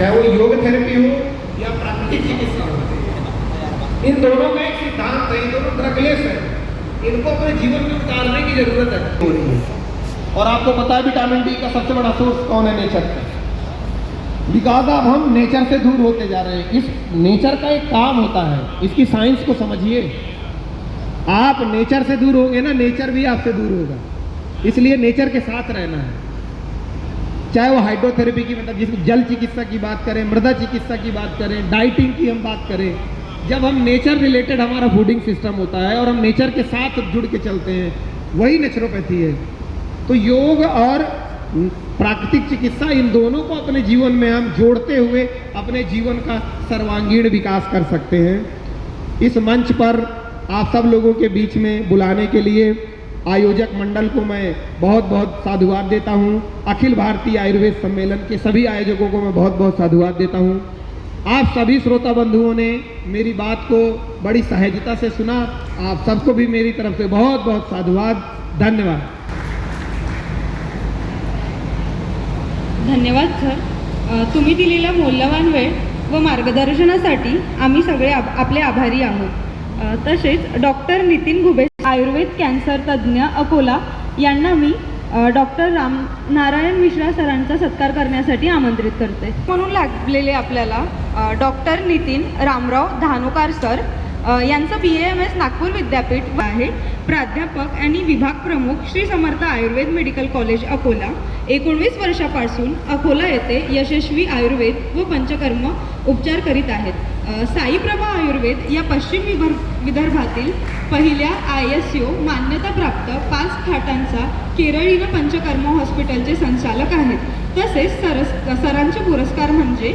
चाहे वो योग थेरेपी हो या प्राकृतिक चिकित्सा हो। इन दोनों का एक सिद्धांत है, इन दोनों ड्रगलेस है, इनको अपने जीवन में उतारने की जरूरत है। और आपको पता है विटामिन डी का सबसे बड़ा सोर्स कौन है? नेचर का। बिकॉज अब हम नेचर से दूर होते जा रहे हैं। इस नेचर का एक काम होता है, इसकी साइंस को समझिए। आप नेचर से दूर होंगे ना, नेचर भी आपसे दूर होगा। इसलिए नेचर के साथ रहना है। चाहे वो हाइड्रोथेरेपी की, मतलब जिसको जल चिकित्सा की बात करें, मृदा चिकित्सा की बात करें, डाइटिंग की हम बात करें, जब हम नेचर रिलेटेड हमारा फूडिंग सिस्टम होता है और हम नेचर के साथ जुड़ के चलते हैं, वही नेचुरोपैथी है। तो योग और प्राकृतिक चिकित्सा, इन दोनों को अपने जीवन में हम जोड़ते हुए अपने जीवन का सर्वांगीण विकास कर सकते हैं। इस मंच पर आप सब लोगों के बीच में बुलाने के लिए आयोजक मंडल को मैं बहुत बहुत साधुवाद देता हूं। अखिल भारतीय आयुर्वेद सम्मेलन के सभी आयोजकों को मैं बहुत बहुत साधुवाद देता हूं। आप सभी श्रोता बंधुओं ने मेरी बात को बड़ी सहजता से सुना। आप सबको भी मेरी तरफ से बहुत बहुत साधुवाद, धन्यवाद। धन्यवाद सर, तुम्ही दिलेला मौल्यवान वेळ व मार्गदर्शनासाठी आम्ही सगळे आपले आभारी आहोत। तसेच डॉक्टर नितीन घुबे, आयुर्वेद कॅन्सर तज्ज्ञ अकोला यांना मी डॉक्टर नारायण मिश्रा सरांचा सत्कार करण्यासाठी आमंत्रित करते। म्हणून लागलेले आपल्याला डॉक्टर नितीन रामराव धानोकार सर यांचं BAMS नागपूर विद्यापीठ आहे, प्राध्यापक आणि विभाग प्रमुख श्री समर्थ आयुर्वेद मेडिकल कॉलेज अकोला। 19 वर्षापासून अकोला येथे यशस्वी आयुर्वेद व पंचकर्म उपचार करीत आहेत। साईप्रभा आयुर्वेद या पश्चिम विदर्भातील पहिल्या ISO मान्यताप्राप्त 5 खाटांचा केरळीय पंचकर्म हॉस्पिटलचे संचालक आहेत। तसेच सरांचे पुरस्कार म्हणजे